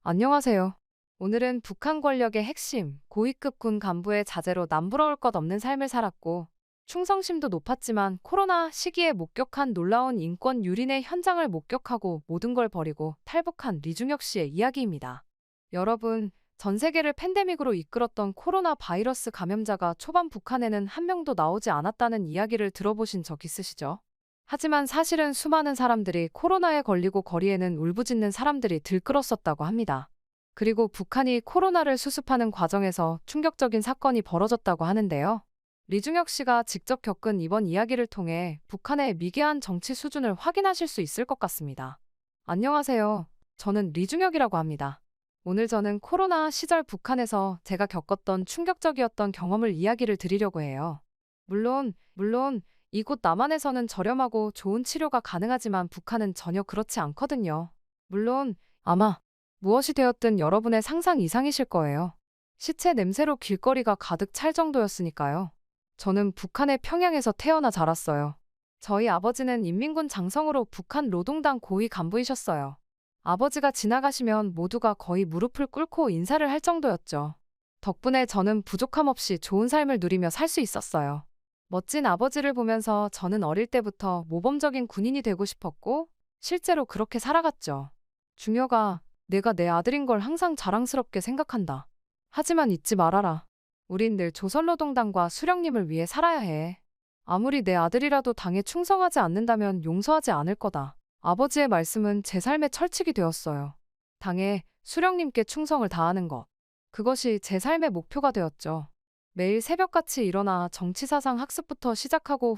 안녕하세요. 오늘은 북한 권력의 핵심, 고위급 군 간부의 자제로 남부러울 것 없는 삶을 살았고, 충성심도 높았지만 코로나 시기에 목격한 놀라운 인권 유린의 현장을 목격하고 모든 걸 버리고 탈북한 리중혁 씨의 이야기입니다. 여러분, 전 세계를 팬데믹으로 이끌었던 코로나 바이러스 감염자가 초반 북한에는 한 명도 나오지 않았다는 이야기를 들어보신 적 있으시죠? 하지만 사실은 수많은 사람들이 코로나에 걸리고 거리에는 울부짖는 사람들이 들끓었었다고 합니다. 그리고 북한이 코로나를 수습하는 과정에서 충격적인 사건이 벌어졌다고 하는데요. 리중혁 씨가 직접 겪은 이번 이야기를 통해 북한의 미개한 정치 수준을 확인하실 수 있을 것 같습니다. 안녕하세요. 저는 리중혁이라고 합니다. 오늘 저는 코로나 시절 북한에서 제가 겪었던 충격적이었던 경험을 이야기를 드리려고 해요. 물론, 이곳 남한에서는 저렴하고 좋은 치료가 가능하지만 북한은 전혀 그렇지 않거든요. 물론, 아마 무엇이 되었든 여러분의 상상 이상이실 거예요. 시체 냄새로 길거리가 가득 찰 정도였으니까요. 저는 북한의 평양에서 태어나 자랐어요. 저희 아버지는 인민군 장성으로 북한 노동당 고위 간부이셨어요. 아버지가 지나가시면 모두가 거의 무릎을 꿇고 인사를 할 정도였죠. 덕분에 저는 부족함 없이 좋은 삶을 누리며 살 수 있었어요. 멋진 아버지를 보면서 저는 어릴 때부터 모범적인 군인이 되고 싶었고, 실제로 그렇게 살아갔죠. 중요가, 내가 내 아들인 걸 항상 자랑스럽게 생각한다. 하지만 잊지 말아라. 우린 늘 조선노동당과 수령님을 위해 살아야 해. 아무리 내 아들이라도 당에 충성하지 않는다면 용서하지 않을 거다. 아버지의 말씀은 제 삶의 철칙이 되었어요. 당에, 수령님께 충성을 다하는 것. 그것이 제 삶의 목표가 되었죠. 매일 새벽같이 일어나 정치사상 학습부터 시작하고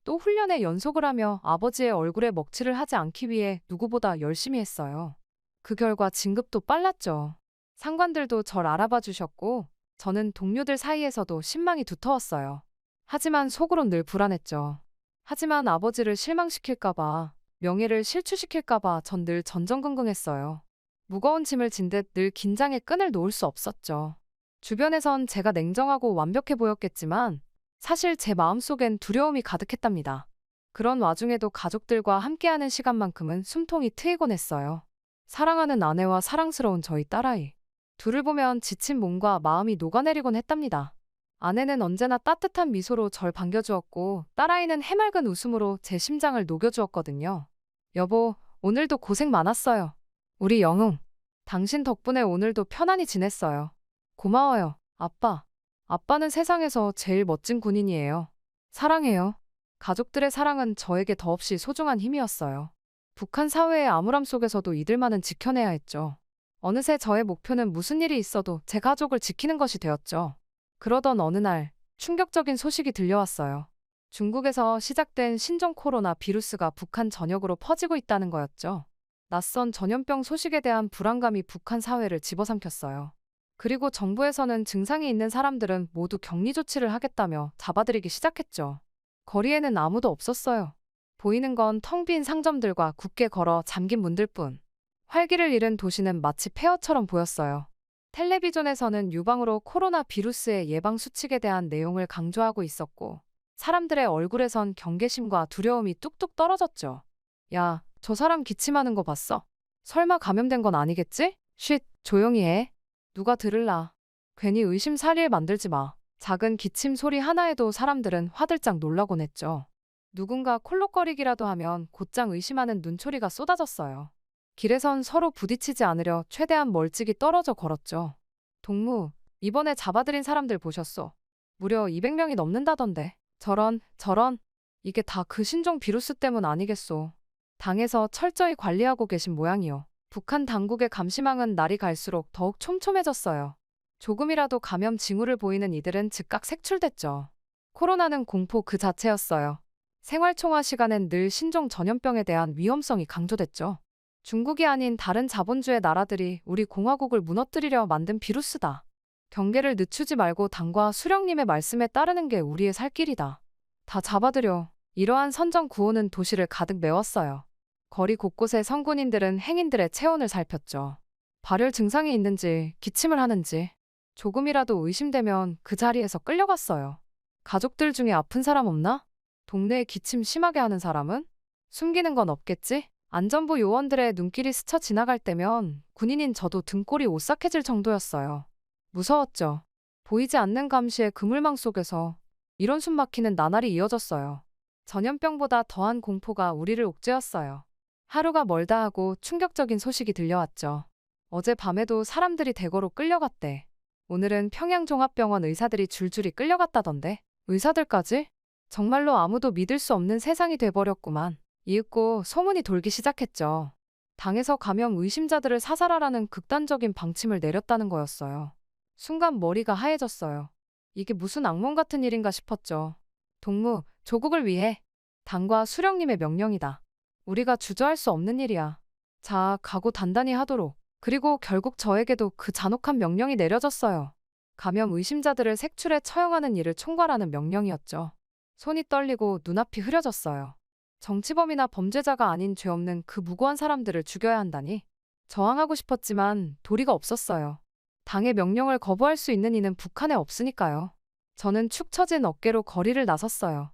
또 훈련에 연속을 하며 아버지의 얼굴에 먹칠을 하지 않기 위해 누구보다 열심히 했어요. 그 결과 진급도 빨랐죠. 상관들도 절 알아봐 주셨고, 저는 동료들 사이에서도 신망이 두터웠어요. 하지만 속으론 늘 불안했죠. 하지만 아버지를 실망시킬까봐, 명예를 실추시킬까봐 전 늘 전전긍긍했어요. 무거운 짐을 진 듯 늘 긴장의 끈을 놓을 수 없었죠. 주변에선 제가 냉정하고 완벽해 보였겠지만 사실 제 마음속엔 두려움이 가득했답니다. 그런 와중에도 가족들과 함께하는 시간만큼은 숨통이 트이곤 했어요. 사랑하는 아내와 사랑스러운 저희 딸아이. 둘을 보면 지친 몸과 마음이 녹아내리곤 했답니다. 아내는 언제나 따뜻한 미소로 절 반겨주었고 딸아이는 해맑은 웃음으로 제 심장을 녹여주었거든요. 여보, 오늘도 고생 많았어요. 우리 영웅. 당신 덕분에 오늘도 편안히 지냈어요. 고마워요, 아빠. 아빠는 세상에서 제일 멋진 군인이에요. 사랑해요. 가족들의 사랑은 저에게 더없이 소중한 힘이었어요. 북한 사회의 암울함 속에서도 이들만은 지켜내야 했죠. 어느새 저의 목표는 무슨 일이 있어도 제 가족을 지키는 것이 되었죠. 그러던 어느 날 충격적인 소식이 들려왔어요. 중국에서 시작된 신종 코로나 비루스가 북한 전역으로 퍼지고 있다는 거였죠. 낯선 전염병 소식에 대한 불안감이 북한 사회를 집어삼켰어요. 그리고 정부에서는 증상이 있는 사람들은 모두 격리 조치를 하겠다며 잡아들이기 시작했죠. 거리에는 아무도 없었어요. 보이는 건 텅 빈 상점들과 굳게 걸어 잠긴 문들뿐. 활기를 잃은 도시는 마치 폐허처럼 보였어요. 텔레비전에서는 유방으로 코로나 비루스의 예방 수칙에 대한 내용을 강조하고 있었고, 사람들의 얼굴에선 경계심과 두려움이 뚝뚝 떨어졌죠. 야, 저 사람 기침하는 거 봤어? 설마 감염된 건 아니겠지? 쉿, 조용히 해. 누가 들을라. 괜히 의심살일 만들지 마. 작은 기침 소리 하나에도 사람들은 화들짝 놀라곤 했죠. 누군가 콜록거리기라도 하면 곧장 의심하는 눈초리가 쏟아졌어요. 길에선 서로 부딪히지 않으려 최대한 멀찍이 떨어져 걸었죠. 동무, 이번에 잡아들인 사람들 보셨소? 무려 200명이 넘는다던데. 저런. 이게 다 그 신종 비루스 때문 아니겠소. 당에서 철저히 관리하고 계신 모양이요. 북한 당국의 감시망은 날이 갈수록 더욱 촘촘해졌어요. 조금이라도 감염 징후를 보이는 이들은 즉각 색출됐죠. 코로나는 공포 그 자체였어요. 생활총화 시간엔 늘 신종 전염병에 대한 위험성이 강조됐죠. 중국이 아닌 다른 자본주의 나라들이 우리 공화국을 무너뜨리려 만든 비루스다. 경계를 늦추지 말고 당과 수령님의 말씀에 따르는 게 우리의 살 길이다. 다 잡아들여. 이러한 선전 구호는 도시를 가득 메웠어요. 거리 곳곳에 선군인들은 행인들의 체온을 살폈죠. 발열 증상이 있는지, 기침을 하는지. 조금이라도 의심되면 그 자리에서 끌려갔어요. 가족들 중에 아픈 사람 없나? 동네에 기침 심하게 하는 사람은? 숨기는 건 없겠지? 안전부 요원들의 눈길이 스쳐 지나갈 때면 군인인 저도 등골이 오싹해질 정도였어요. 무서웠죠. 보이지 않는 감시의 그물망 속에서 이런 숨막히는 나날이 이어졌어요. 전염병보다 더한 공포가 우리를 옥죄었어요. 하루가 멀다 하고 충격적인 소식이 들려왔죠. 어제 밤에도 사람들이 대거로 끌려갔대. 오늘은 평양종합병원 의사들이 줄줄이 끌려갔다던데. 의사들까지? 정말로 아무도 믿을 수 없는 세상이 돼버렸구만. 이윽고 소문이 돌기 시작했죠. 당에서 감염 의심자들을 사살하라는 극단적인 방침을 내렸다는 거였어요. 순간 머리가 하얘졌어요. 이게 무슨 악몽 같은 일인가 싶었죠. 동무, 조국을 위해. 당과 수령님의 명령이다. 우리가 주저할 수 없는 일이야. 자, 각오 단단히 하도록. 그리고 결국 저에게도 그 잔혹한 명령이 내려졌어요. 감염 의심자들을 색출해 처형하는 일을 총괄하는 명령이었죠. 손이 떨리고 눈앞이 흐려졌어요. 정치범이나 범죄자가 아닌 죄 없는 그 무고한 사람들을 죽여야 한다니. 저항하고 싶었지만 도리가 없었어요. 당의 명령을 거부할 수 있는 이는 북한에 없으니까요. 저는 축 처진 어깨로 거리를 나섰어요.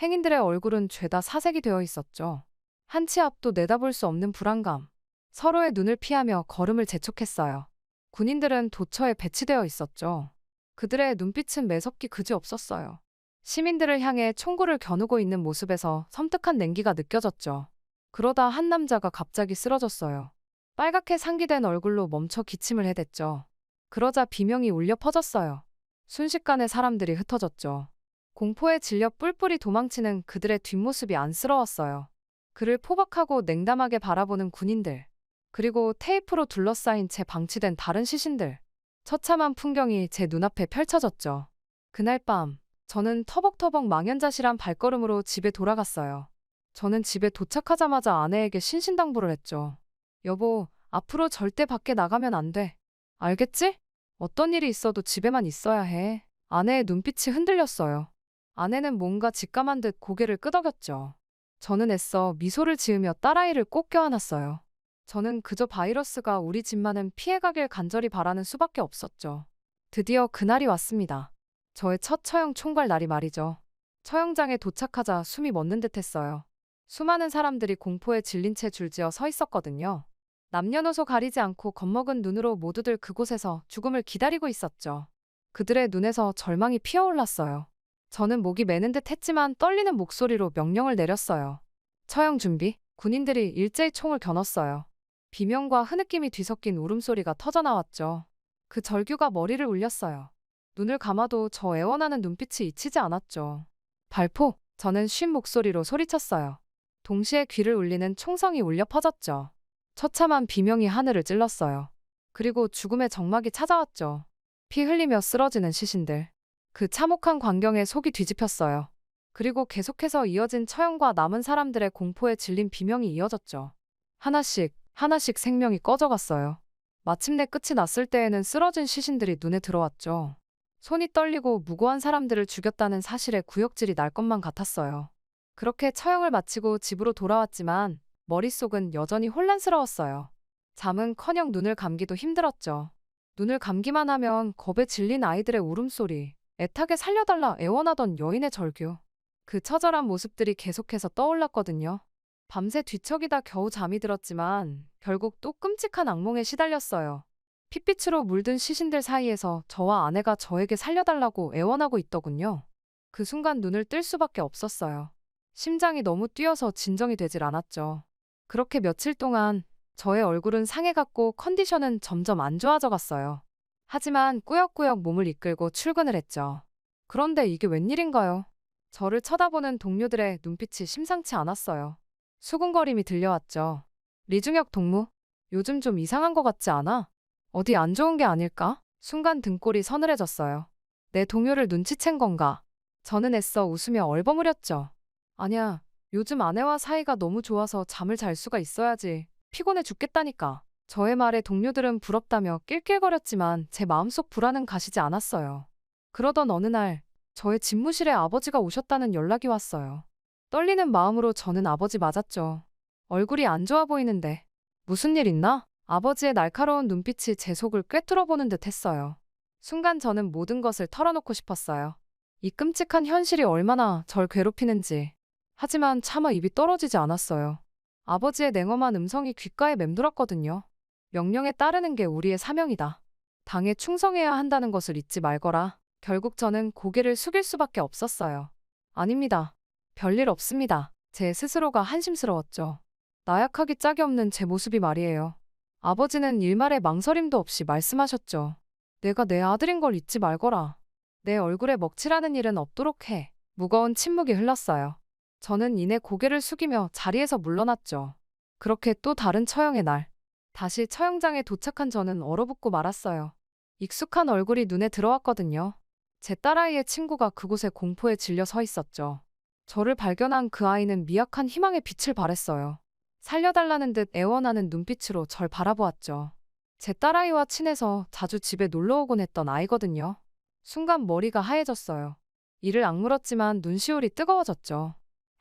행인들의 얼굴은 죄다 사색이 되어 있었죠. 한 치 앞도 내다볼 수 없는 불안감. 서로의 눈을 피하며 걸음을 재촉했어요. 군인들은 도처에 배치되어 있었죠. 그들의 눈빛은 매섭기 그지없었어요. 시민들을 향해 총구를 겨누고 있는 모습에서 섬뜩한 냉기가 느껴졌죠. 그러다 한 남자가 갑자기 쓰러졌어요. 빨갛게 상기된 얼굴로 멈춰 기침을 해댔죠. 그러자 비명이 울려 퍼졌어요. 순식간에 사람들이 흩어졌죠. 공포에 질려 뿔뿔이 도망치는 그들의 뒷모습이 안쓰러웠어요. 그를 포박하고 냉담하게 바라보는 군인들. 그리고 테이프로 둘러싸인 채 방치된 다른 시신들. 처참한 풍경이 제 눈앞에 펼쳐졌죠. 그날 밤, 저는 터벅터벅 망연자실한 발걸음으로 집에 돌아갔어요. 저는 집에 도착하자마자 아내에게 신신당부를 했죠. 여보, 앞으로 절대 밖에 나가면 안 돼. 알겠지? 어떤 일이 있어도 집에만 있어야 해. 아내의 눈빛이 흔들렸어요. 아내는 뭔가 직감한 듯 고개를 끄덕였죠. 저는 애써 미소를 지으며 딸아이를 꼭 껴안았어요. 저는 그저 바이러스가 우리 집만은 피해가길 간절히 바라는 수밖에 없었죠. 드디어 그날이 왔습니다. 저의 첫 처형 총괄 날이 말이죠. 처형장에 도착하자 숨이 멎는 듯 했어요. 수많은 사람들이 공포에 질린 채 줄지어 서 있었거든요. 남녀노소 가리지 않고 겁먹은 눈으로 모두들 그곳에서 죽음을 기다리고 있었죠. 그들의 눈에서 절망이 피어올랐어요. 저는 목이 메는 듯 했지만 떨리는 목소리로 명령을 내렸어요. 처형 준비. 군인들이 일제히 총을 겨눴어요. 비명과 흐느낌이 뒤섞인 울음소리가 터져나왔죠. 그 절규가 머리를 울렸어요. 눈을 감아도 저 애원하는 눈빛이 잊히지 않았죠. 발포! 저는 쉰 목소리로 소리쳤어요. 동시에 귀를 울리는 총성이 울려 퍼졌죠. 처참한 비명이 하늘을 찔렀어요. 그리고 죽음의 정막이 찾아왔죠. 피 흘리며 쓰러지는 시신들. 그 참혹한 광경에 속이 뒤집혔어요. 그리고 계속해서 이어진 처형과 남은 사람들의 공포에 질린 비명이 이어졌죠. 하나씩, 하나씩 생명이 꺼져갔어요. 마침내 끝이 났을 때에는 쓰러진 시신들이 눈에 들어왔죠. 손이 떨리고 무고한 사람들을 죽였다는 사실에 구역질이 날 것만 같았어요. 그렇게 처형을 마치고 집으로 돌아왔지만 머릿속은 여전히 혼란스러웠어요. 잠은커녕 눈을 감기도 힘들었죠. 눈을 감기만 하면 겁에 질린 아이들의 울음소리, 애타게 살려달라 애원하던 여인의 절규. 그 처절한 모습들이 계속해서 떠올랐거든요. 밤새 뒤척이다 겨우 잠이 들었지만 결국 또 끔찍한 악몽에 시달렸어요. 핏빛으로 물든 시신들 사이에서 저와 아내가 저에게 살려달라고 애원하고 있더군요. 그 순간 눈을 뜰 수밖에 없었어요. 심장이 너무 뛰어서 진정이 되질 않았죠. 그렇게 며칠 동안 저의 얼굴은 상해갔고 컨디션은 점점 안 좋아져 갔어요. 하지만 꾸역꾸역 몸을 이끌고 출근을 했죠. 그런데 이게 웬일인가요? 저를 쳐다보는 동료들의 눈빛이 심상치 않았어요. 수군거림이 들려왔죠. 리중혁 동무, 요즘 좀 이상한 것 같지 않아? 어디 안 좋은 게 아닐까? 순간 등골이 서늘해졌어요. 내 동료를 눈치챈 건가? 저는 애써 웃으며 얼버무렸죠. 아니야, 요즘 아내와 사이가 너무 좋아서 잠을 잘 수가 있어야지. 피곤해 죽겠다니까. 저의 말에 동료들은 부럽다며 낄낄거렸지만 제 마음속 불안은 가시지 않았어요. 그러던 어느 날 저의 집무실에 아버지가 오셨다는 연락이 왔어요. 떨리는 마음으로 저는 아버지 맞았죠. 얼굴이 안 좋아 보이는데 무슨 일 있나? 아버지의 날카로운 눈빛이 제 속을 꿰뚫어보는 듯 했어요. 순간 저는 모든 것을 털어놓고 싶었어요. 이 끔찍한 현실이 얼마나 절 괴롭히는지. 하지만 차마 입이 떨어지지 않았어요. 아버지의 냉엄한 음성이 귓가에 맴돌았거든요. 명령에 따르는 게 우리의 사명이다. 당에 충성해야 한다는 것을 잊지 말거라. 결국 저는 고개를 숙일 수밖에 없었어요. 아닙니다. 별일 없습니다. 제 스스로가 한심스러웠죠. 나약하기 짝이 없는 제 모습이 말이에요. 아버지는 일말의 망설임도 없이 말씀하셨죠. 내가 내 아들인 걸 잊지 말거라. 내 얼굴에 먹칠하는 일은 없도록 해. 무거운 침묵이 흘렀어요. 저는 이내 고개를 숙이며 자리에서 물러났죠. 그렇게 또 다른 처형의 날. 다시 처형장에 도착한 저는 얼어붙고 말았어요. 익숙한 얼굴이 눈에 들어왔거든요. 제 딸아이의 친구가 그곳에 공포에 질려 서 있었죠. 저를 발견한 그 아이는 미약한 희망의 빛을 발했어요. 살려달라는 듯 애원하는 눈빛으로 절 바라보았죠. 제 딸아이와 친해서 자주 집에 놀러오곤 했던 아이거든요. 순간 머리가 하얘졌어요. 이를 악물었지만 눈시울이 뜨거워졌죠.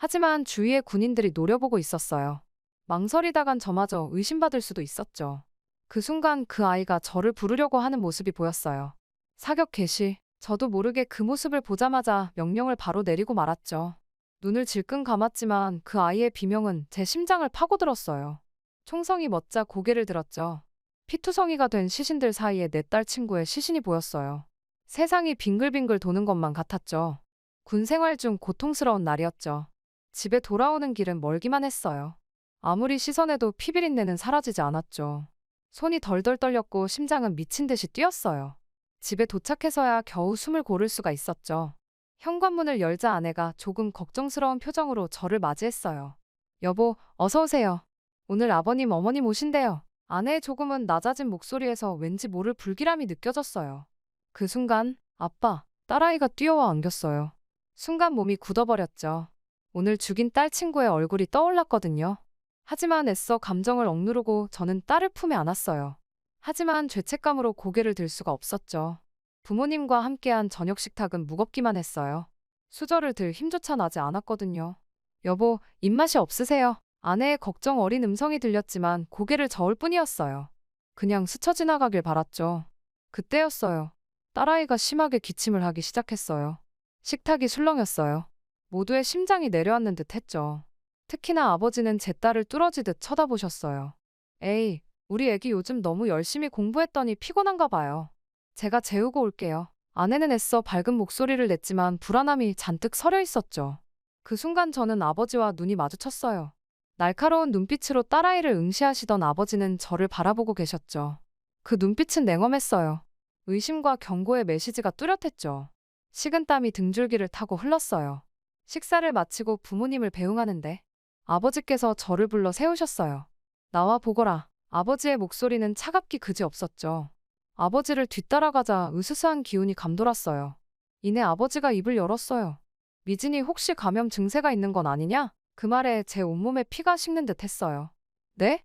하지만 주위의 군인들이 노려보고 있었어요. 망설이다간 저마저 의심받을 수도 있었죠. 그 순간 그 아이가 저를 부르려고 하는 모습이 보였어요. 사격 개시. 저도 모르게 그 모습을 보자마자 명령을 바로 내리고 말았죠. 눈을 질끈 감았지만 그 아이의 비명은 제 심장을 파고들었어요. 총성이 멋자 고개를 들었죠. 피투성이가 된 시신들 사이에 내 딸 친구의 시신이 보였어요. 세상이 빙글빙글 도는 것만 같았죠. 군 생활 중 고통스러운 날이었죠. 집에 돌아오는 길은 멀기만 했어요. 아무리 시선해도 피비린내는 사라지지 않았죠. 손이 덜덜 떨렸고 심장은 미친 듯이 뛰었어요. 집에 도착해서야 겨우 숨을 고를 수가 있었죠. 현관문을 열자 아내가 조금 걱정스러운 표정으로 저를 맞이했어요. 여보, 어서 오세요. 오늘 아버님 어머님 오신대요. 아내의 조금은 낮아진 목소리에서 왠지 모를 불길함이 느껴졌어요. 그 순간 아빠, 딸아이가 뛰어와 안겼어요. 순간 몸이 굳어버렸죠. 오늘 죽인 딸 친구의 얼굴이 떠올랐거든요. 하지만 애써 감정을 억누르고 저는 딸을 품에 안았어요. 하지만 죄책감으로 고개를 들 수가 없었죠. 부모님과 함께한 저녁 식탁은 무겁기만 했어요. 수저를 들 힘조차 나지 않았거든요. 여보, 입맛이 없으세요? 아내의 걱정 어린 음성이 들렸지만 고개를 저을 뿐이었어요. 그냥 스쳐 지나가길 바랐죠. 그때였어요. 딸아이가 심하게 기침을 하기 시작했어요. 식탁이 술렁였어요. 모두의 심장이 내려앉는 듯 했죠. 특히나 아버지는 제 딸을 뚫어지듯 쳐다보셨어요. 에이, 우리 애기 요즘 너무 열심히 공부했더니 피곤한가 봐요. 제가 재우고 올게요. 아내는 애써 밝은 목소리를 냈지만 불안함이 잔뜩 서려 있었죠. 그 순간 저는 아버지와 눈이 마주쳤어요. 날카로운 눈빛으로 딸아이를 응시하시던 아버지는 저를 바라보고 계셨죠. 그 눈빛은 냉엄했어요. 의심과 경고의 메시지가 뚜렷했죠. 식은땀이 등줄기를 타고 흘렀어요. 식사를 마치고 부모님을 배웅하는데 아버지께서 저를 불러 세우셨어요. 나와 보거라. 아버지의 목소리는 차갑기 그지없었죠. 아버지를 뒤따라가자 으스스한 기운이 감돌았어요. 이내 아버지가 입을 열었어요. 미진이 혹시 감염 증세가 있는 건 아니냐? 그 말에 제 온몸에 피가 식는 듯 했어요. 네?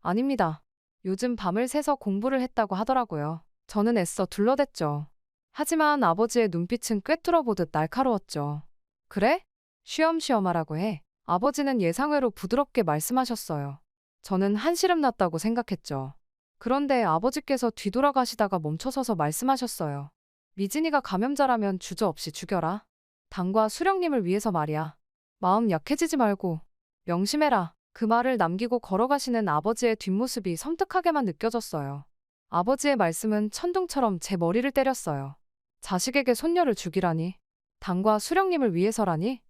아닙니다. 요즘 밤을 새서 공부를 했다고 하더라고요. 저는 애써 둘러댔죠. 하지만 아버지의 눈빛은 꿰뚫어보듯 날카로웠죠. 그래? 쉬엄쉬엄 하라고 해. 아버지는 예상외로 부드럽게 말씀하셨어요. 저는 한시름 났다고 생각했죠. 그런데 아버지께서 뒤돌아가시다가 멈춰서서 말씀하셨어요. 미진이가 감염자라면 주저없이 죽여라. 당과 수령님을 위해서 말이야. 마음 약해지지 말고 명심해라. 그 말을 남기고 걸어가시는 아버지의 뒷모습이 섬뜩하게만 느껴졌어요. 아버지의 말씀은 천둥처럼 제 머리를 때렸어요. 자식에게 손녀를 죽이라니. 당과 수령님을 위해서라니.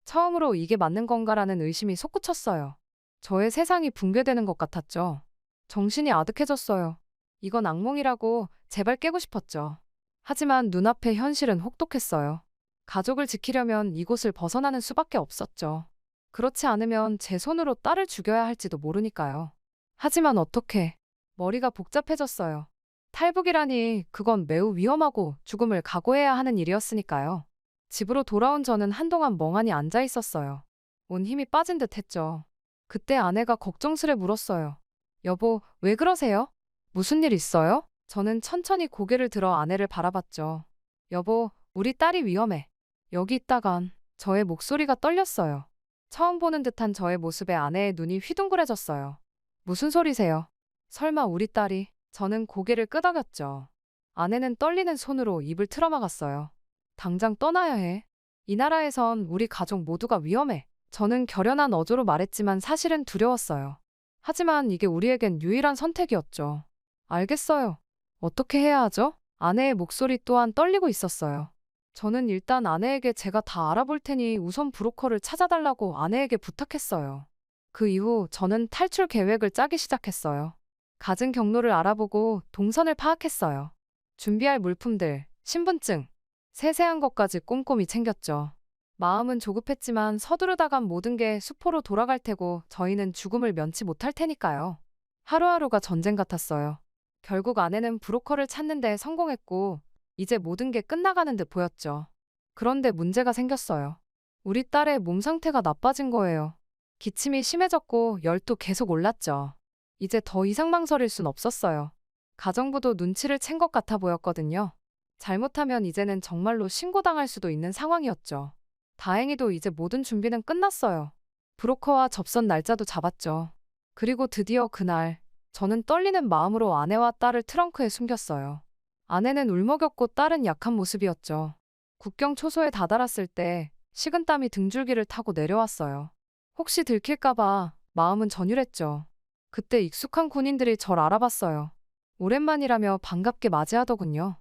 처음으로 이게 맞는 건가라는 의심이 솟구쳤어요. 저의 세상이 붕괴되는 것 같았죠. 정신이 아득해졌어요. 이건 악몽이라고 제발 깨고 싶었죠. 하지만 눈앞의 현실은 혹독했어요. 가족을 지키려면 이곳을 벗어나는 수밖에 없었죠. 그렇지 않으면 제 손으로 딸을 죽여야 할지도 모르니까요. 하지만 어떻게? 머리가 복잡해졌어요. 탈북이라니 그건 매우 위험하고 죽음을 각오해야 하는 일이었으니까요. 집으로 돌아온 저는 한동안 멍하니 앉아 있었어요. 온 힘이 빠진 듯 했죠. 그때 아내가 걱정스레 물었어요. 여보, 왜 그러세요? 무슨 일 있어요? 저는 천천히 고개를 들어 아내를 바라봤죠. 여보, 우리 딸이 위험해. 여기 있다간. 저의 목소리가 떨렸어요. 처음 보는 듯한 저의 모습에 아내의 눈이 휘둥그레졌어요. 무슨 소리세요? 설마 우리 딸이? 저는 고개를 끄덕였죠. 아내는 떨리는 손으로 입을 틀어막았어요. 당장 떠나야 해. 이 나라에선 우리 가족 모두가 위험해. 저는 결연한 어조로 말했지만 사실은 두려웠어요. 하지만 이게 우리에겐 유일한 선택이었죠. 알겠어요. 어떻게 해야 하죠? 아내의 목소리 또한 떨리고 있었어요. 저는 일단 아내에게 제가 다 알아볼 테니 우선 브로커를 찾아달라고 아내에게 부탁했어요. 그 이후 저는 탈출 계획을 짜기 시작했어요. 갖은 경로를 알아보고 동선을 파악했어요. 준비할 물품들, 신분증, 세세한 것까지 꼼꼼히 챙겼죠. 마음은 조급했지만 서두르다간 모든 게 수포로 돌아갈 테고 저희는 죽음을 면치 못할 테니까요. 하루하루가 전쟁 같았어요. 결국 아내는 브로커를 찾는 데 성공했고 이제 모든 게 끝나가는 듯 보였죠. 그런데 문제가 생겼어요. 우리 딸의 몸 상태가 나빠진 거예요. 기침이 심해졌고 열도 계속 올랐죠. 이제 더 이상 망설일 순 없었어요. 가정부도 눈치를 챈 것 같아 보였거든요. 잘못하면 이제는 정말로 신고당할 수도 있는 상황이었죠. 다행히도 이제 모든 준비는 끝났어요. 브로커와 접선 날짜도 잡았죠. 그리고 드디어 그날, 저는 떨리는 마음으로 아내와 딸을 트렁크에 숨겼어요. 아내는 울먹였고 딸은 약한 모습이었죠. 국경 초소에 다다랐을 때 식은땀이 등줄기를 타고 내려왔어요. 혹시 들킬까봐 마음은 전율했죠. 그때 익숙한 군인들이 절 알아봤어요. 오랜만이라며 반갑게 맞이하더군요.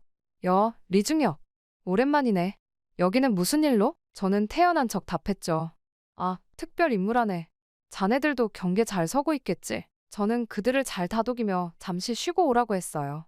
리중혁. 오랜만이네. 여기는 무슨 일로? 저는 태연한 척 답했죠. 아, 특별 임무라네. 자네들도 경계 잘 서고 있겠지. 저는 그들을 잘 다독이며 잠시 쉬고 오라고 했어요.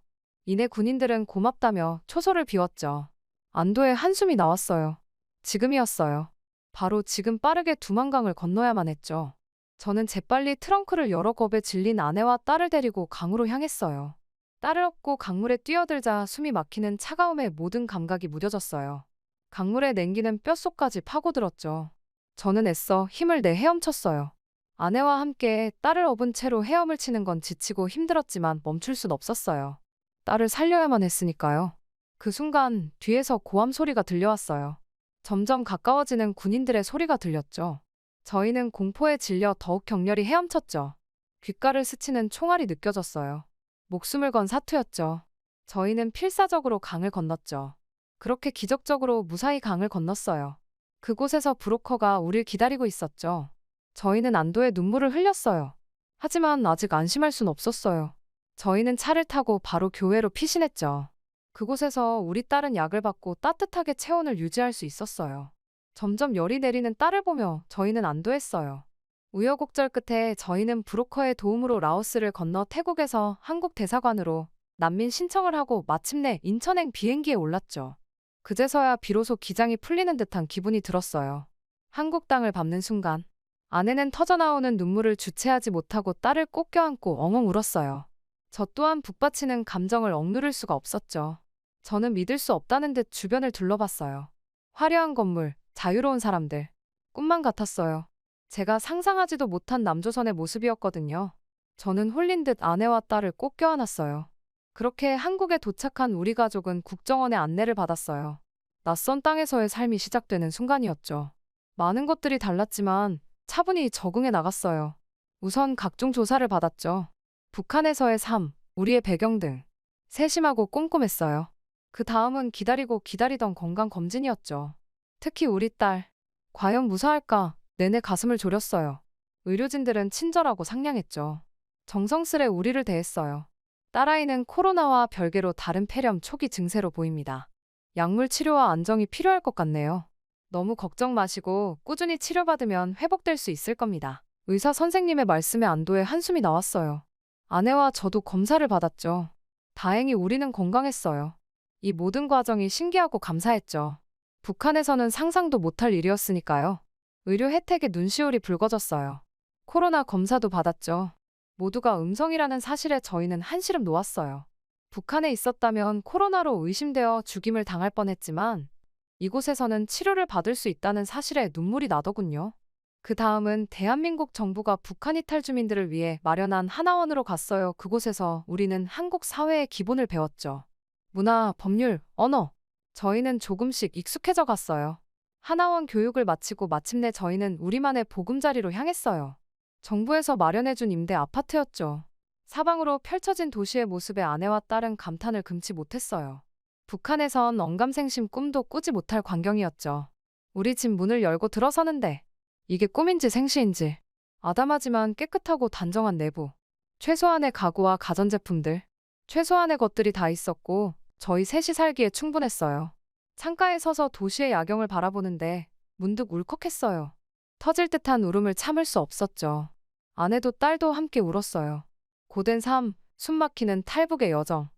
이내 군인들은 고맙다며 초소를 비웠죠. 안도의 한숨이 나왔어요. 지금이었어요. 바로 지금 빠르게 두만강을 건너야만 했죠. 저는 재빨리 트렁크를 열어 겁에 질린 아내와 딸을 데리고 강으로 향했어요. 딸을 업고 강물에 뛰어들자 숨이 막히는 차가움에 모든 감각이 무뎌졌어요. 강물에 냉기는 뼛속까지 파고들었죠. 저는 애써 힘을 내 헤엄쳤어요. 아내와 함께 딸을 업은 채로 헤엄을 치는 건 지치고 힘들었지만 멈출 순 없었어요. 딸을 살려야만 했으니까요. 그 순간 뒤에서 고함 소리가 들려왔어요. 점점 가까워지는 군인들의 소리가 들렸죠. 저희는 공포에 질려 더욱 격렬히 헤엄쳤죠. 귓가를 스치는 총알이 느껴졌어요. 목숨을 건 사투였죠. 저희는 필사적으로 강을 건넜죠. 그렇게 기적적으로 무사히 강을 건넜어요. 그곳에서 브로커가 우릴 기다리고 있었죠. 저희는 안도의 눈물을 흘렸어요. 하지만 아직 안심할 순 없었어요. 저희는 차를 타고 바로 교회로 피신했죠. 그곳에서 우리 딸은 약을 받고 따뜻하게 체온을 유지할 수 있었어요. 점점 열이 내리는 딸을 보며 저희는 안도했어요. 우여곡절 끝에 저희는 브로커의 도움으로 라오스를 건너 태국에서 한국 대사관으로 난민 신청을 하고 마침내 인천행 비행기에 올랐죠. 그제서야 비로소 기장이 풀리는 듯한 기분이 들었어요. 한국 땅을 밟는 순간 아내는 터져나오는 눈물을 주체하지 못하고 딸을 꼭 껴안고 엉엉 울었어요. 저 또한 북받치는 감정을 억누를 수가 없었죠. 저는 믿을 수 없다는 듯 주변을 둘러봤어요. 화려한 건물, 자유로운 사람들, 꿈만 같았어요. 제가 상상하지도 못한 남조선의 모습이었거든요. 저는 홀린 듯 아내와 딸을 꼭 껴안았어요. 그렇게 한국에 도착한 우리 가족은 국정원의 안내를 받았어요. 낯선 땅에서의 삶이 시작되는 순간이었죠. 많은 것들이 달랐지만 차분히 적응해 나갔어요. 우선 각종 조사를 받았죠. 북한에서의 삶, 우리의 배경 등 세심하고 꼼꼼했어요. 그 다음은 기다리고 기다리던 건강검진이었죠. 특히 우리 딸. 과연 무사할까? 내내 가슴을 졸였어요. 의료진들은 친절하고 상냥했죠. 정성스레 우리를 대했어요. 딸아이는 코로나와 별개로 다른 폐렴 초기 증세로 보입니다. 약물 치료와 안정이 필요할 것 같네요. 너무 걱정 마시고 꾸준히 치료받으면 회복될 수 있을 겁니다. 의사 선생님의 말씀에 안도의 한숨이 나왔어요. 아내와 저도 검사를 받았죠. 다행히 우리는 건강했어요. 이 모든 과정이 신기하고 감사했죠. 북한에서는 상상도 못할 일이었으니까요. 의료 혜택에 눈시울이 붉어졌어요. 코로나 검사도 받았죠. 모두가 음성이라는 사실에 저희는 한시름 놓았어요. 북한에 있었다면 코로나로 의심되어 죽임을 당할 뻔했지만 이곳에서는 치료를 받을 수 있다는 사실에 눈물이 나더군요. 그 다음은 대한민국 정부가 북한 이탈 주민들을 위해 마련한 하나원으로 갔어요. 그곳에서 우리는 한국 사회의 기본을 배웠죠. 문화, 법률, 언어. 저희는 조금씩 익숙해져 갔어요. 하나원 교육을 마치고 마침내 저희는 우리만의 보금자리로 향했어요. 정부에서 마련해준 임대 아파트였죠. 사방으로 펼쳐진 도시의 모습에 아내와 딸은 감탄을 금치 못했어요. 북한에선 언감생심 꿈도 꾸지 못할 광경이었죠. 우리 집 문을 열고 들어서는데 이게 꿈인지 생시인지. 아담하지만 깨끗하고 단정한 내부. 최소한의 가구와 가전제품들. 최소한의 것들이 다 있었고 저희 셋이 살기에 충분했어요. 창가에 서서 도시의 야경을 바라보는데 문득 울컥했어요. 터질 듯한 울음을 참을 수 없었죠. 아내도 딸도 함께 울었어요. 고된 삶, 숨막히는 탈북의 여정.